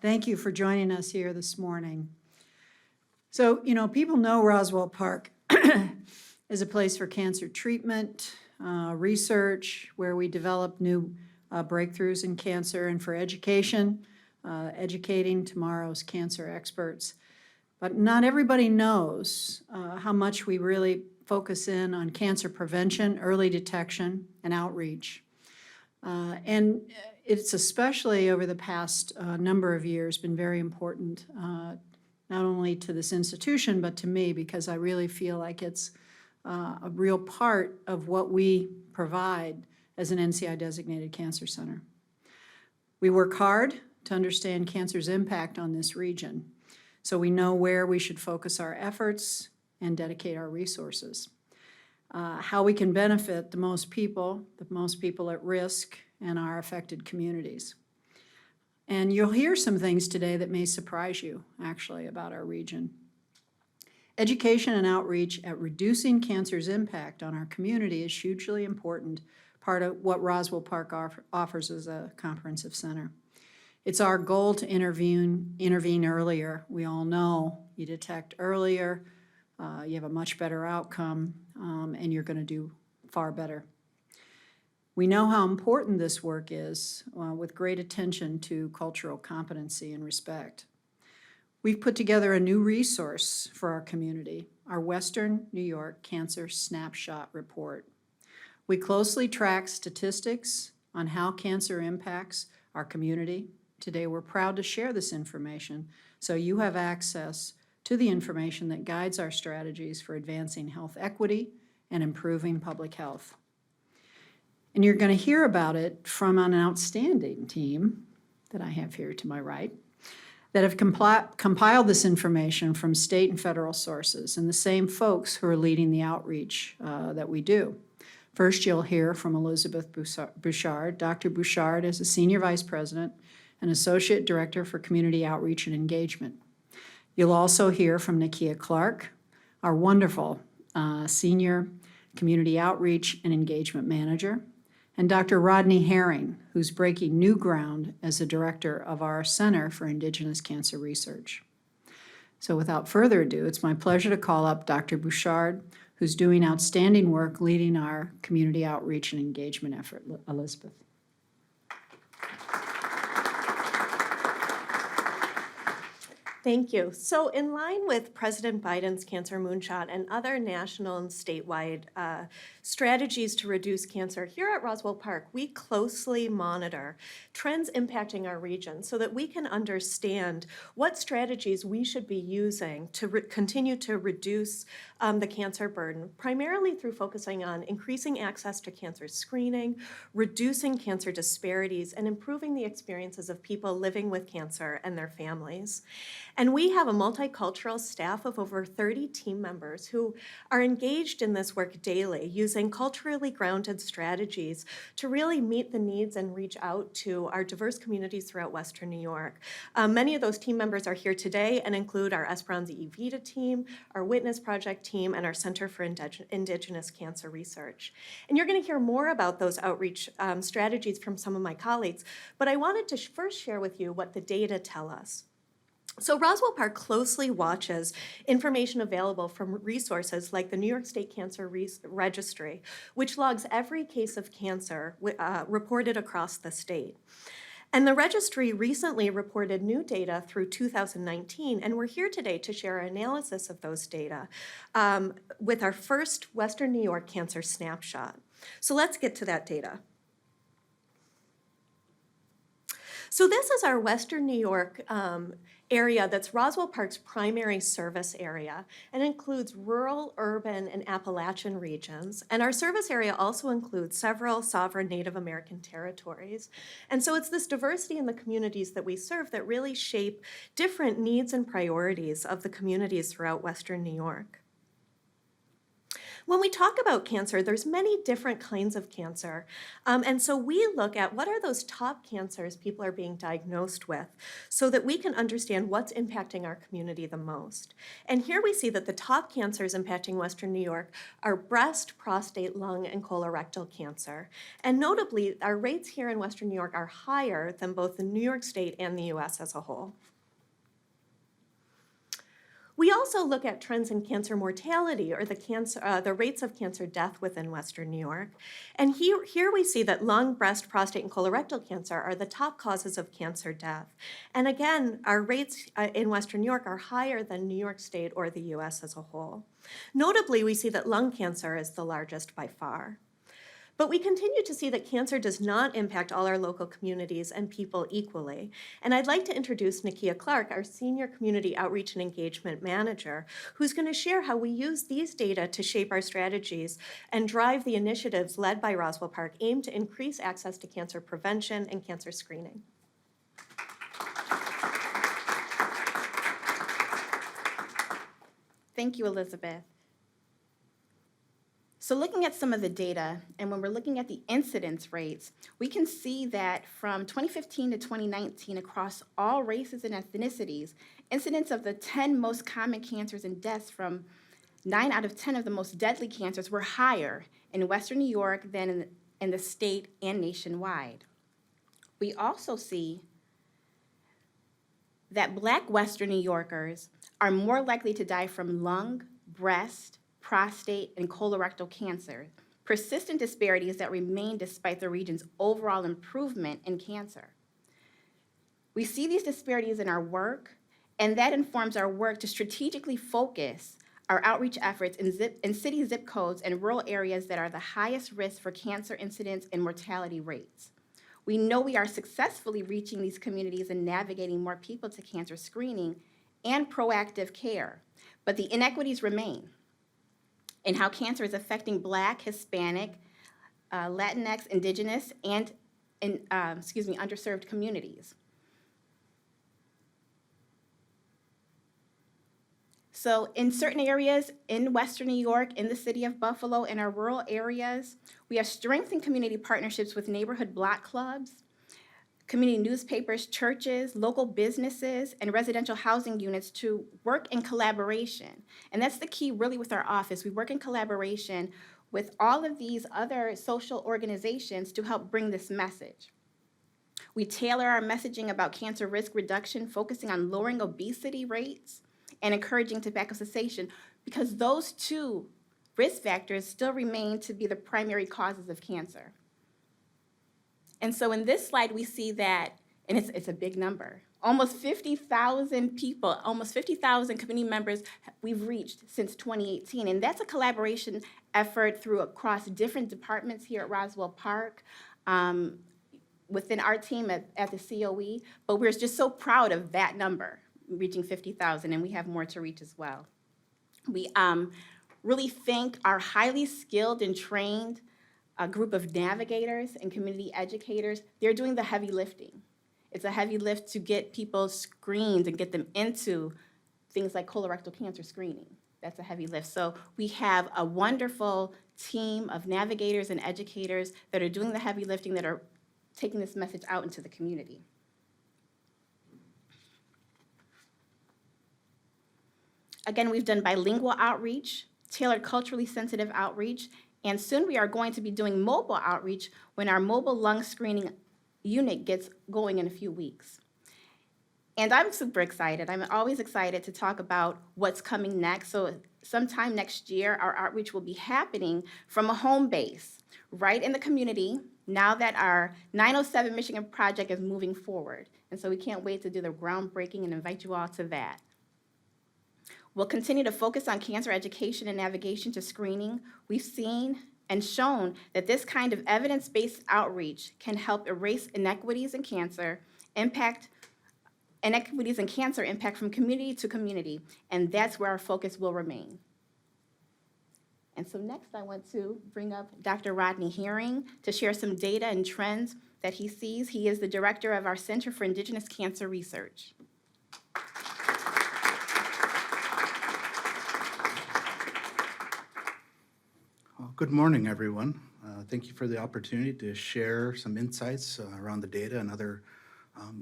Thank you for joining us here this morning. So, people know Roswell Park is a place for cancer treatment, research, where we develop new breakthroughs in cancer, and for education, educating tomorrow's cancer experts. But not everybody knows how much we really focus in on cancer prevention, early detection, and outreach. And it's especially over the past number of years been very important, not only to this institution, but to me, because I really feel like it's a real part of what we provide as an NCI-designated cancer center. We work hard to understand cancer's impact on this region, so we know where we should focus our efforts and dedicate our resources. How we can benefit the most people at risk, and our affected communities. And you'll hear some things today that may surprise you, actually, about our region. Education and outreach at reducing cancer's impact on our community is hugely important, part of what Roswell Park offers as a comprehensive center. It's our goal to intervene earlier. We all know you detect earlier, you have a much better outcome, and you're going to do far better. We know how important this work is, with great attention to cultural competency and respect. We've put together a new resource for our community, our Western New York Cancer Snapshot Report. We closely track statistics on how cancer impacts our community. Today, we're proud to share this information so you have access to the information that guides our strategies for advancing health equity and improving public health. And you're going to hear about it from an outstanding team that I have here to my right that have compiled this information from state and federal sources, and the same folks who are leading the outreach that we do. First, you'll hear from Elizabeth Bouchard. Dr. Bouchard is a Senior Vice President and Associate Director for Community Outreach and Engagement. You'll also hear from Nakia Clark, our wonderful Senior Community Outreach and Engagement Manager, and Dr. Rodney Herring, who's breaking new ground as the director of our Center for Indigenous Cancer Research. So without further ado, it's my pleasure to call up Dr. Bouchard, who's doing outstanding work leading our community outreach and engagement effort. Elizabeth. Thank you. So in line with President Biden's Cancer Moonshot and other national and statewide strategies to reduce cancer, here at Roswell Park, we closely monitor trends impacting our region so that we can understand what strategies we should be using to continue to reduce the cancer burden, primarily through focusing on increasing access to cancer screening, reducing cancer disparities, and improving the experiences of people living with cancer and their families. And we have a multicultural staff of over 30 team members who are engaged in this work daily, using culturally grounded strategies to really meet the needs and reach out to our diverse communities throughout Western New York. Many of those team members are here today and include our Esperanza y Vida team, our Witness Project team, and our Center for Indigenous Cancer Research. And you're going to hear more about those outreach strategies from some of my colleagues, but I wanted to first share with you what the data tell us. So Roswell Park closely watches information available from resources like the New York State Cancer Registry, which logs every case of cancer reported across the state. And the registry recently reported new data through 2019, and we're here today to share our analysis of those data with our first Western New York Cancer Snapshot. So let's get to that data. So this is our Western New York area that's Roswell Park's primary service area, and includes rural, urban, and Appalachian regions. And our service area also includes several sovereign Native American territories. And so it's this diversity in the communities that we serve that really shape different needs and priorities of the communities throughout Western New York. When we talk about cancer, there's many different kinds of cancer. And so we look at what are those top cancers people are being diagnosed with so that we can understand what's impacting our community the most. And here we see that the top cancers impacting Western New York are breast, prostate, lung, and colorectal cancer. And notably, our rates here in Western New York are higher than both the New York State and the US as a whole. We also look at trends in cancer mortality or the rates of cancer death within Western New York. And here we see that lung, breast, prostate, and colorectal cancer are the top causes of cancer death. And again, our rates in Western New York are higher than New York State or the US as a whole. Notably, we see that lung cancer is the largest by far. But we continue to see that cancer does not impact all our local communities and people equally. And I'd like to introduce Nakia Clark, our Senior Community Outreach and Engagement Manager, who's going to share how we use these data to shape our strategies and drive the initiatives led by Roswell Park aimed to increase access to cancer prevention and cancer screening. Thank you, Elizabeth. So looking at some of the data, and when we're looking at the incidence rates, we can see that from 2015 to 2019, across all races and ethnicities, incidence of the 10 most common cancers and deaths from 9 out of 10 of the most deadly cancers were higher in Western New York than in the state and nationwide. We also see that Black Western New Yorkers are more likely to die from lung, breast, prostate, and colorectal cancer, persistent disparities that remain despite the region's overall improvement in cancer. We see these disparities in our work, and that informs our work to strategically focus our outreach efforts in city zip codes and rural areas that are the highest risk for cancer incidence and mortality rates. We know we are successfully reaching these communities and navigating more people to cancer screening and proactive care, but the inequities remain in how cancer is affecting Black, Hispanic, Latinx, Indigenous, and underserved communities. So in certain areas in Western New York, in the city of Buffalo, in our rural areas, we have strengthened community partnerships with neighborhood block clubs, community newspapers, churches, local businesses, and residential housing units to work in collaboration. And that's the key really with our office. We work in collaboration with all of these other social organizations to help bring this message. We tailor our messaging about cancer risk reduction, focusing on lowering obesity rates and encouraging tobacco cessation, because those two risk factors still remain to be the primary causes of cancer. And so in this slide, we see that, and it's a big number, almost 50,000 people, almost 50,000 community members we've reached since 2018. And that's a collaboration effort across different departments here at Roswell Park, within our team at the COE. But we're just so proud of that number, reaching 50,000, and we have more to reach as well. We really thank our highly skilled and trained a group of navigators and community educators. They're doing the heavy lifting. It's a heavy lift to get people screened and get them into things like colorectal cancer screening. That's a heavy lift. So we have a wonderful team of navigators and educators that are doing the heavy lifting, that are taking this message out into the community. Again, we've done bilingual outreach, tailored culturally sensitive outreach, and soon we are going to be doing mobile outreach when our mobile lung screening unit gets going in a few weeks. And I'm super excited. I'm always excited to talk about what's coming next. So sometime next year, our outreach will be happening from a home base right in the community now that our 907 Michigan project is moving forward. And so we can't wait to do the groundbreaking and invite you all to that. We'll continue to focus on cancer education and navigation to screening. We've seen and shown that this kind of evidence-based outreach can help erase inequities in cancer, impact from community to community, and that's where our focus will remain. And so next I want to bring up Dr. Rodney Herring to share some data and trends that he sees. He is the director of our Center for Indigenous Cancer Research. Good morning, everyone. Thank you for the opportunity to share some insights around the data and other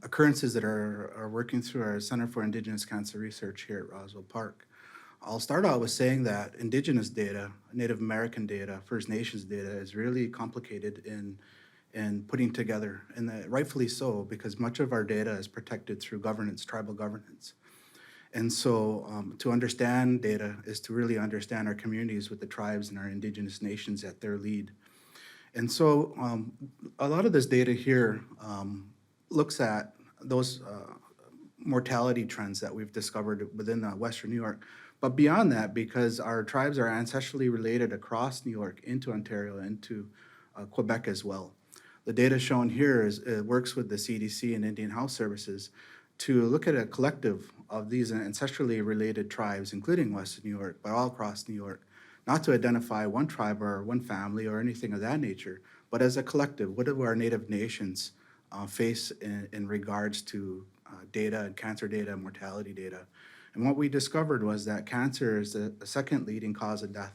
occurrences that are working through our Center for Indigenous Cancer Research here at Roswell Park. I'll start out with saying that Indigenous data, Native American data, First Nations data is really complicated in putting together, and rightfully so, because much of our data is protected through governance, tribal governance. And so to understand data is to really understand our communities with the tribes and our Indigenous nations at their lead. And so a lot of this data here looks at those mortality trends that we've discovered within Western New York. But beyond that, because our tribes are ancestrally related across New York into Ontario, into Quebec as well. The data shown here works with the CDC and Indian Health Services to look at a collective of these ancestrally related tribes, including Western New York, but all across New York, not to identify one tribe or one family or anything of that nature, but as a collective, what do our Native nations face in regards to data and cancer data and mortality data. And what we discovered was that cancer is the second leading cause of death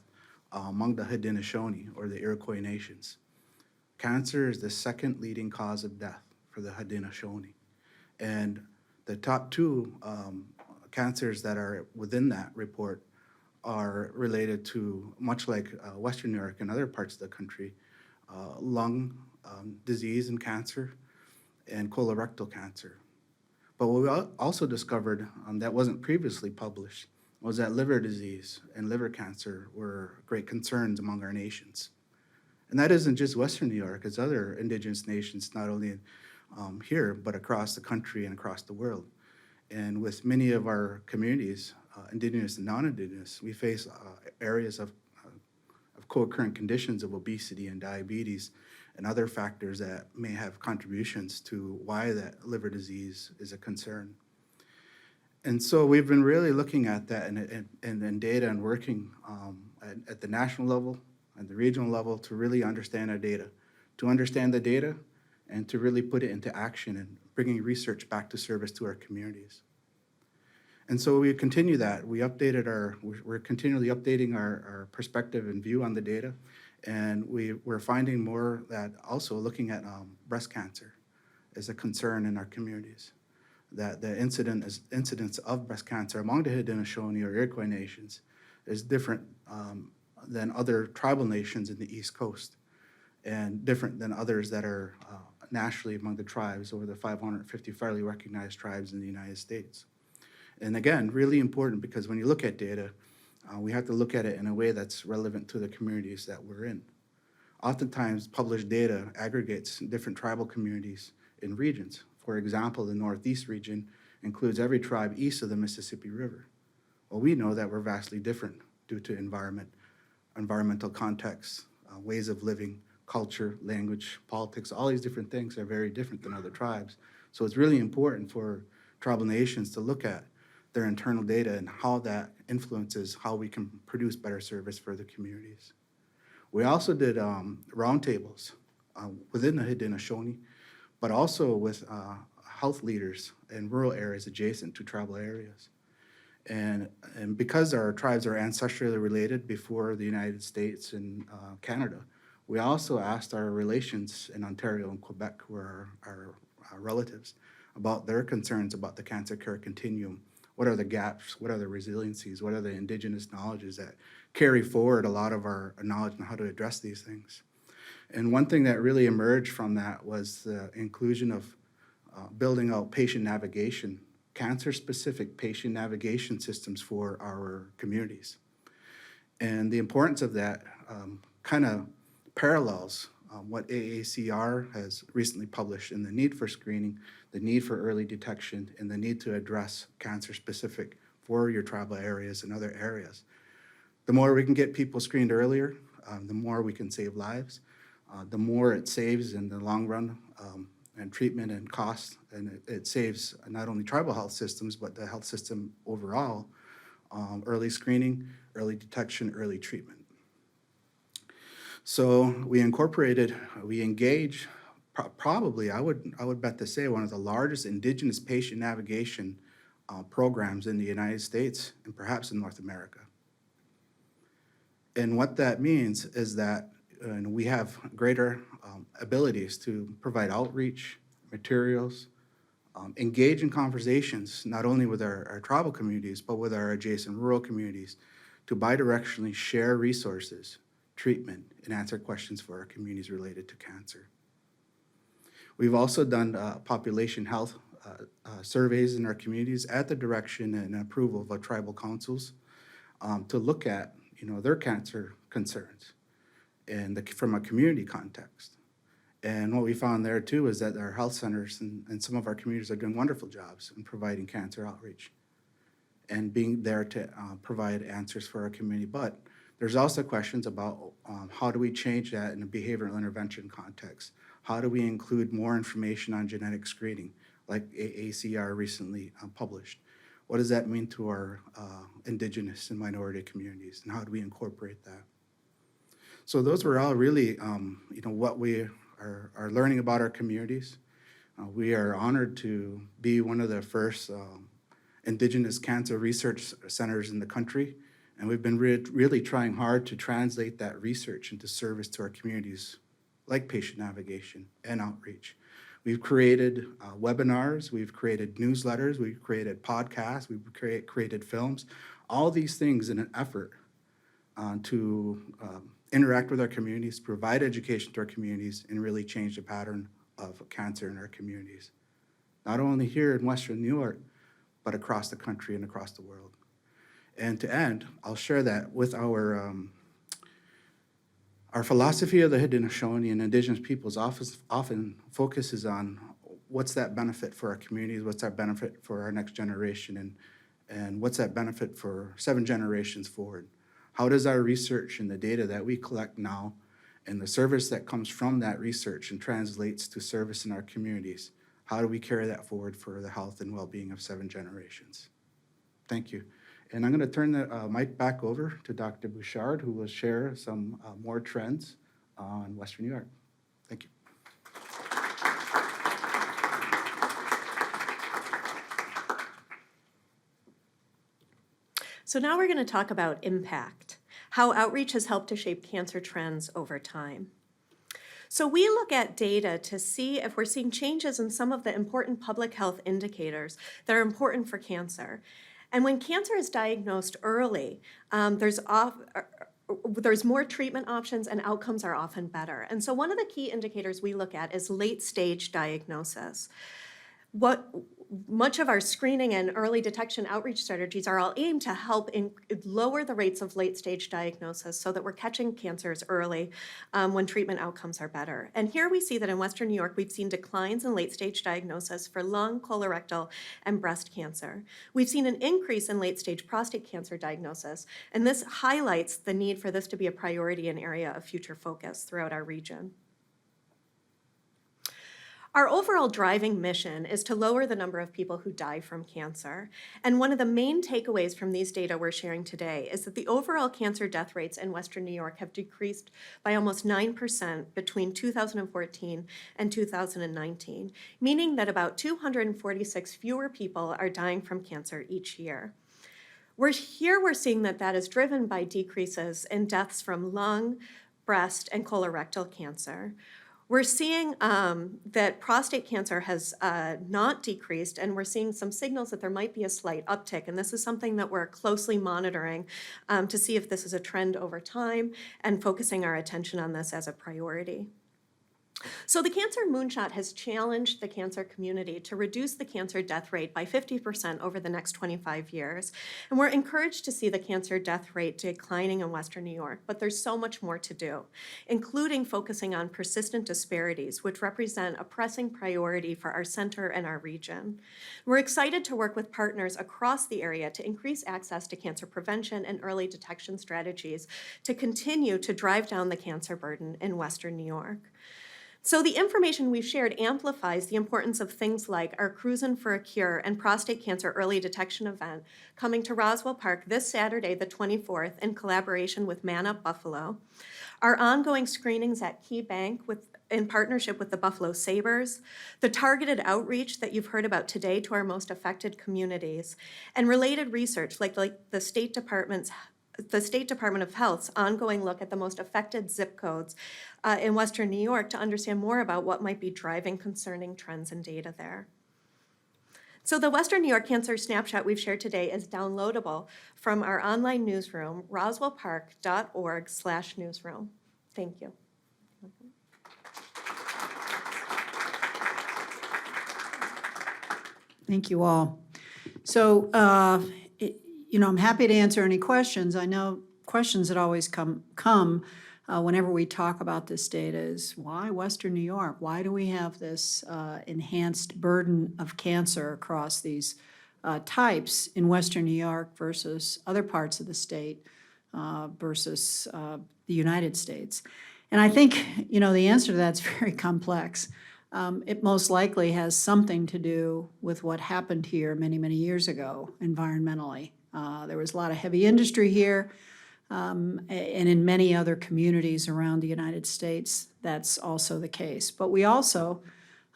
among the Haudenosaunee, or the Iroquois nations. Cancer is the second leading cause of death for the Haudenosaunee. And the top two cancers that are within that report are related to, much like Western New York and other parts of the country, lung disease and cancer, and colorectal cancer. But what we also discovered that wasn't previously published was that liver disease and liver cancer were great concerns among our nations. And that isn't just Western New York, it's other Indigenous nations, not only here, but across the country and across the world. And with many of our communities, Indigenous and non-Indigenous, we face areas of co-occurring conditions of obesity and diabetes and other factors that may have contributions to why that liver disease is a concern. And so we've been really looking at that in data and working at the national level and the regional level to really understand our data, to understand the data and to really put it into action and bringing research back to service to our communities. And so we continue that. We're continually updating our perspective and view on the data. And we're finding more that also looking at breast cancer is a concern in our communities. That the incidence of breast cancer among the Haudenosaunee or Iroquois nations is different than other tribal nations in the East Coast, and different than others that are nationally among the tribes, over the 550 federally recognized tribes in the United States. And again, really important, because when you look at data, we have to look at it in a way that's relevant to the communities that we're in. Oftentimes, published data aggregates different tribal communities in regions. For example, the Northeast region includes every tribe east of the Mississippi River. Well, we know that we're vastly different due to environmental contexts, ways of living, culture, language, politics, all these different things are very different than other tribes. So it's really important for tribal nations to look at their internal data and how that influences how we can produce better service for the communities. We also did roundtables within the Haudenosaunee, but also with health leaders in rural areas adjacent to tribal areas. And because our tribes are ancestrally related before the United States and Canada, we also asked our relations in Ontario and Quebec, who are our relatives, about their concerns about the cancer care continuum. What are the gaps? What are the resiliencies? What are the Indigenous knowledges that carry forward a lot of our knowledge on how to address these things? And one thing that really emerged from that was the inclusion of building out patient navigation, cancer-specific patient navigation systems for our communities. And the importance of that kind of parallels what AACR has recently published in the need for screening, the need for early detection, and the need to address cancer-specific for your tribal areas and other areas. The more we can get people screened earlier, the more we can save lives, the more it saves in the long run and treatment and cost, and it saves not only tribal health systems, but the health system overall, early screening, early detection, early treatment. So we engage, probably, I would bet to say, one of the largest Indigenous patient navigation programs in the United States and perhaps in North America. And what that means is that we have greater abilities to provide outreach, materials, engage in conversations, not only with our tribal communities, but with our adjacent rural communities, to bidirectionally share resources, treatment, and answer questions for our communities related to cancer. We've also done population health surveys in our communities at the direction and approval of our tribal councils to look at, their cancer concerns and from a community context. And what we found there too is that our health centers and some of our communities are doing wonderful jobs in providing cancer outreach and being there to provide answers for our community. But there's also questions about how do we change that in a behavioral intervention context? How do we include more information on genetic screening, like AACR recently published? What does that mean to our Indigenous and minority communities, and how do we incorporate that? So those were all really, what we are learning about our communities. We are honored to be one of the first Indigenous cancer research centers in the country, and we've been really trying hard to translate that research into service to our communities, like patient navigation and outreach. We've created webinars, we've created newsletters, we've created podcasts, we've created films, all these things in an effort to interact with our communities, provide education to our communities, and really change the pattern of cancer in our communities. Not only here in Western New York, but across the country and across the world. And to end, I'll share that with our philosophy of the Haudenosaunee and Indigenous peoples often focuses on what's that benefit for our communities, what's that benefit for our next generation, and what's that benefit for 7 generations forward. How does our research and the data that we collect now and the service that comes from that research and translates to service in our communities, how do we carry that forward for the health and well-being of 7 generations? Thank you. And I'm going to turn the mic back over to Dr. Bouchard, who will share some more trends on Western New York. Thank you. So now we're going to talk about impact, how outreach has helped to shape cancer trends over time. So we look at data to see if we're seeing changes in some of the important public health indicators that are important for cancer. And when cancer is diagnosed early, there's more treatment options and outcomes are often better. And so one of the key indicators we look at is late-stage diagnosis. Much of our screening and early detection outreach strategies are all aimed to help lower the rates of late-stage diagnosis so that we're catching cancers early when treatment outcomes are better. And here we see that in Western New York, we've seen declines in late-stage diagnosis for lung, colorectal, and breast cancer. We've seen an increase in late-stage prostate cancer diagnosis, and this highlights the need for this to be a priority and area of future focus throughout our region. Our overall driving mission is to lower the number of people who die from cancer. And one of the main takeaways from these data we're sharing today is that the overall cancer death rates in Western New York have decreased by almost 9% between 2014 and 2019, meaning that about 246 fewer people are dying from cancer each year. We're seeing that is driven by decreases in deaths from lung, breast, and colorectal cancer. We're seeing that prostate cancer has not decreased, and we're seeing some signals that there might be a slight uptick. And this is something that we're closely monitoring to see if this is a trend over time and focusing our attention on this as a priority. So the Cancer Moonshot has challenged the cancer community to reduce the cancer death rate by 50% over the next 25 years. And we're encouraged to see the cancer death rate declining in Western New York, but there's so much more to do, including focusing on persistent disparities, which represent a pressing priority for our center and our region. We're excited to work with partners across the area to increase access to cancer prevention and early detection strategies to continue to drive down the cancer burden in Western New York. So the information we've shared amplifies the importance of things like our Cruisin' for a Cure and prostate cancer early detection event coming to Roswell Park this Saturday, the 24th, in collaboration with Man Up Buffalo, our ongoing screenings at Key Bank in partnership with the Buffalo Sabres, the targeted outreach that you've heard about today to our most affected communities, and related research like the State Department's the State Department of Health's ongoing look at the most affected zip codes in Western New York to understand more about what might be driving concerning trends and data there. So the Western New York Cancer Snapshot we've shared today is downloadable from our online newsroom, roswellpark.org/newsroom. Thank you. Thank you all. So, I'm happy to answer any questions. I know questions that always come whenever we talk about this data is, why Western New York? Why do we have this enhanced burden of cancer across these types in Western New York versus other parts of the state versus the United States? And I think, the answer to that's very complex. It most likely has something to do with what happened here many, many years ago environmentally. There was a lot of heavy industry here, and in many other communities around the United States, that's also the case. But we also,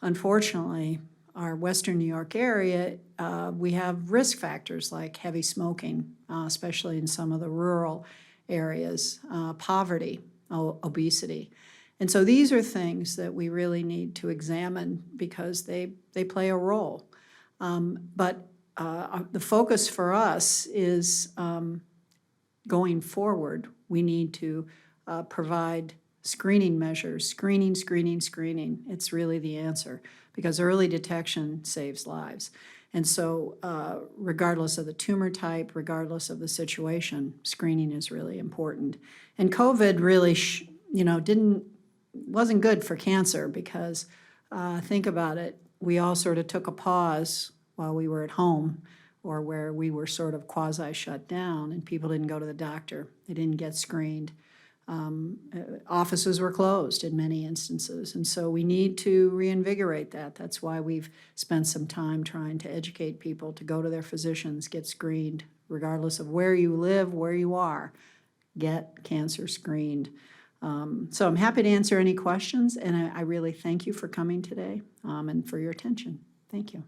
unfortunately, our Western New York area, we have risk factors like heavy smoking, especially in some of the rural areas, poverty, obesity. And so these are things that we really need to examine because they play a role. But the focus for us is going forward, we need to provide screening measures, screening. It's really the answer because early detection saves lives. And so regardless of the tumor type, regardless of the situation, screening is really important. And COVID really, wasn't good for cancer because think about it, we all sort of took a pause while we were at home or where we were sort of quasi shut down and people didn't go to the doctor. They didn't get screened. Offices were closed in many instances. And so we need to reinvigorate that. That's why we've spent some time trying to educate people to go to their physicians, get screened, regardless of where you live, where you are, get cancer screened. So I'm happy to answer any questions, and I really thank you for coming today and for your attention. Thank you.